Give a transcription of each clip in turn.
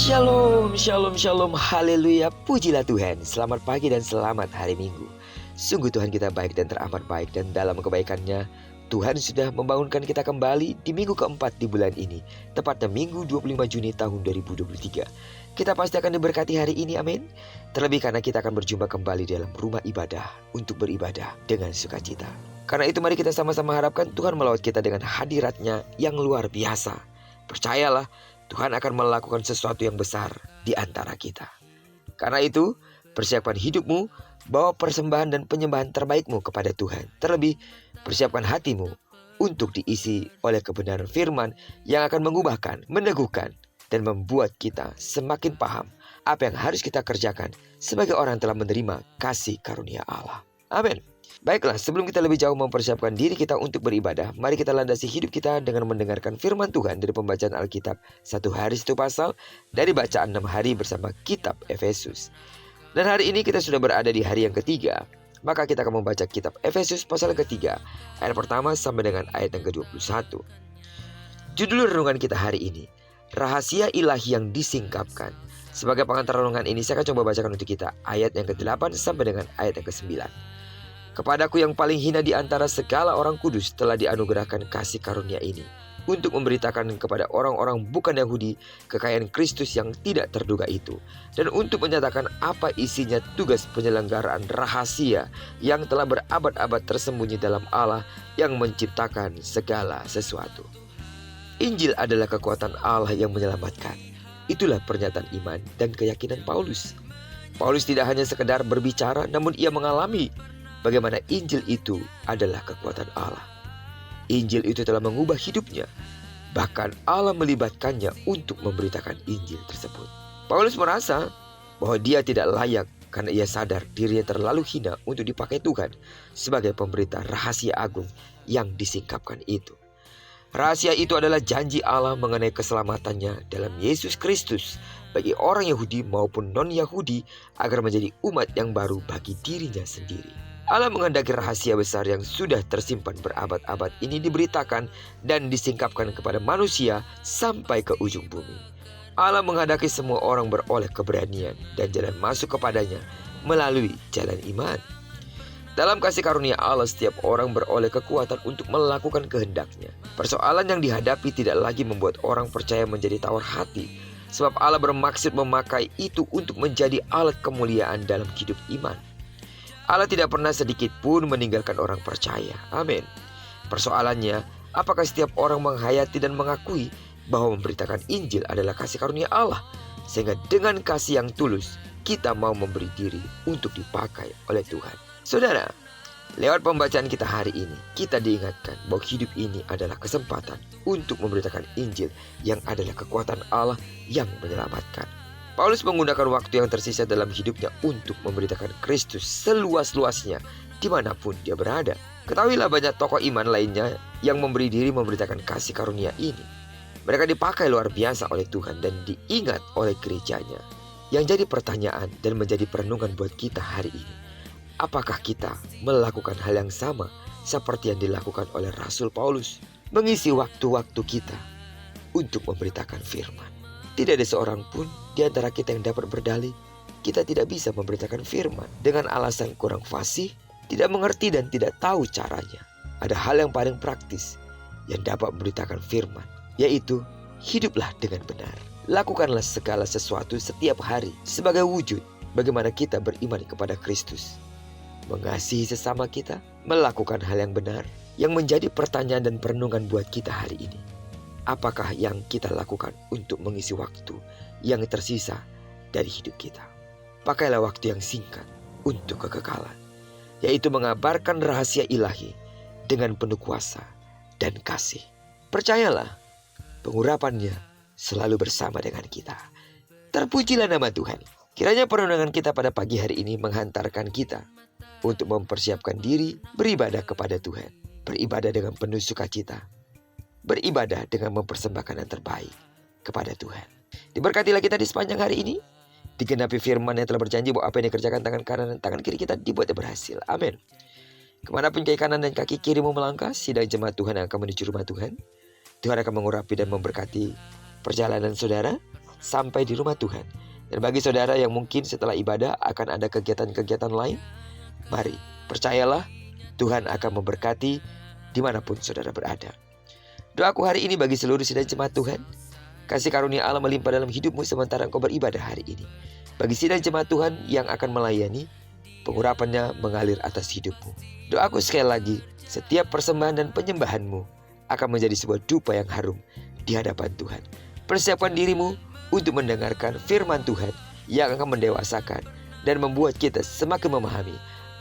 Shalom, shalom, shalom, haleluya, pujilah Tuhan. Selamat pagi dan selamat hari Minggu. Sungguh Tuhan kita baik dan teramat baik, dan dalam kebaikannya Tuhan sudah membangunkan kita kembali di minggu keempat di bulan ini, tepatnya Minggu 25 Juni tahun 2023. Kita pasti akan diberkati hari ini, amin. Terlebih karena kita akan berjumpa kembali dalam rumah ibadah untuk beribadah dengan sukacita. Karena itu mari kita sama-sama harapkan Tuhan melawat kita dengan hadiratnya yang luar biasa. Percayalah, Tuhan akan melakukan sesuatu yang besar di antara kita. Karena itu, persiapkan hidupmu, bawa persembahan dan penyembahan terbaikmu kepada Tuhan. Terlebih, persiapkan hatimu untuk diisi oleh kebenaran firman yang akan mengubahkan, meneguhkan, dan membuat kita semakin paham apa yang harus kita kerjakan sebagai orang yang telah menerima kasih karunia Allah. Amin. Baiklah, sebelum kita lebih jauh mempersiapkan diri kita untuk beribadah, mari kita landasi hidup kita dengan mendengarkan firman Tuhan dari pembacaan Alkitab 1 hari 1 pasal dari bacaan 6 hari bersama kitab Efesus. Dan hari ini kita sudah berada di hari yang ketiga, maka kita akan membaca kitab Efesus pasal ketiga, ayat pertama sampai dengan ayat yang ke-21. Judul renungan kita hari ini, Rahasia Ilahi yang Disingkapkan. Sebagai pengantar renungan ini, saya akan coba bacakan untuk kita ayat yang ke-8 sampai dengan ayat yang ke-9. Kepadaku yang paling hina di antara segala orang kudus telah dianugerahkan kasih karunia ini, untuk memberitakan kepada orang-orang bukan Yahudi kekayaan Kristus yang tidak terduga itu, dan untuk menyatakan apa isinya tugas penyelenggaraan rahasia yang telah berabad-abad tersembunyi dalam Allah yang menciptakan segala sesuatu. Injil adalah kekuatan Allah yang menyelamatkan. Itulah pernyataan iman dan keyakinan Paulus. Paulus tidak hanya sekedar berbicara, namun ia mengalami bagaimana Injil itu adalah kekuatan Allah. Injil itu telah mengubah hidupnya. Bahkan Allah melibatkannya untuk memberitakan Injil tersebut. Paulus merasa bahwa dia tidak layak karena ia sadar dirinya terlalu hina untuk dipakai Tuhan sebagai pemberita rahasia agung yang disingkapkan itu. Rahasia itu adalah janji Allah mengenai keselamatannya dalam Yesus Kristus bagi orang Yahudi maupun non-Yahudi agar menjadi umat yang baru bagi dirinya sendiri. Allah menghendaki rahasia besar yang sudah tersimpan berabad-abad ini diberitakan dan disingkapkan kepada manusia sampai ke ujung bumi. Allah menghendaki semua orang beroleh keberanian dan jalan masuk kepadanya melalui jalan iman. Dalam kasih karunia Allah, setiap orang beroleh kekuatan untuk melakukan kehendaknya. Persoalan yang dihadapi tidak lagi membuat orang percaya menjadi tawar hati, sebab Allah bermaksud memakai itu untuk menjadi alat kemuliaan dalam hidup iman. Allah tidak pernah sedikit pun meninggalkan orang percaya. Amin. Persoalannya, apakah setiap orang menghayati dan mengakui bahwa memberitakan Injil adalah kasih karunia Allah, sehingga dengan kasih yang tulus kita mau memberi diri untuk dipakai oleh Tuhan. Saudara, lewat pembacaan kita hari ini, kita diingatkan bahwa hidup ini adalah kesempatan untuk memberitakan Injil yang adalah kekuatan Allah yang menyelamatkan. Paulus menggunakan waktu yang tersisa dalam hidupnya untuk memberitakan Kristus seluas-luasnya dimanapun dia berada. Ketahuilah banyak tokoh iman lainnya yang memberi diri memberitakan kasih karunia ini. Mereka dipakai luar biasa oleh Tuhan dan diingat oleh gerejanya. Yang jadi pertanyaan dan menjadi perenungan buat kita hari ini, apakah kita melakukan hal yang sama seperti yang dilakukan oleh Rasul Paulus? Mengisi waktu-waktu kita untuk memberitakan firman. Tidak ada seorang pun di antara kita yang dapat berdalih kita tidak bisa memberitakan firman dengan alasan kurang fasih, tidak mengerti dan tidak tahu caranya. Ada hal yang paling praktis yang dapat memberitakan firman, yaitu hiduplah dengan benar. Lakukanlah segala sesuatu setiap hari sebagai wujud bagaimana kita beriman kepada Kristus. Mengasihi sesama kita, melakukan hal yang benar. Yang menjadi pertanyaan dan perenungan buat kita hari ini, apakah yang kita lakukan untuk mengisi waktu yang tersisa dari hidup kita? Pakailah waktu yang singkat untuk kekekalan, yaitu mengabarkan rahasia ilahi dengan penuh kuasa dan kasih. Percayalah, pengurapannya selalu bersama dengan kita. Terpujilah nama Tuhan. Kiranya perenungan kita pada pagi hari ini menghantarkan kita untuk mempersiapkan diri beribadah kepada Tuhan. Beribadah dengan penuh sukacita. Beribadah dengan mempersembahkan yang terbaik kepada Tuhan. Diberkatilah kita di sepanjang hari ini. Digenapi firman yang telah berjanji bahwa apa yang dikerjakan tangan kanan dan tangan kiri kita dibuatnya berhasil. Amin. Kemanapun kaki kanan dan kaki kirimu melangkah, sidang jemaat Tuhan yang akan menuju rumah Tuhan, Tuhan akan mengurapi dan memberkati perjalanan saudara. sampai di rumah Tuhan. Dan bagi saudara yang mungkin setelah ibadah akan ada kegiatan-kegiatan lain, mari percayalah Tuhan akan memberkati dimanapun saudara berada. Doaku hari ini bagi seluruh sidang jemaat Tuhan, kasih karunia Allah melimpah dalam hidupmu sementara engkau beribadah hari ini. Bagi sidang jemaat Tuhan yang akan melayani, pengurapannya mengalir atas hidupmu. Doaku sekali lagi, setiap persembahan dan penyembahanmu akan menjadi sebuah dupa yang harum di hadapan Tuhan. Persiapkan dirimu untuk mendengarkan firman Tuhan yang akan mendewasakan dan membuat kita semakin memahami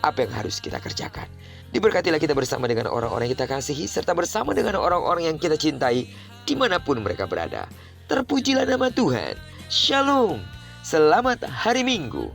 apa yang harus kita kerjakan. Diberkatilah kita bersama dengan orang-orang yang kita kasihi, serta bersama dengan orang-orang yang kita cintai dimanapun mereka berada. Terpujilah nama Tuhan. Shalom. Selamat hari Minggu.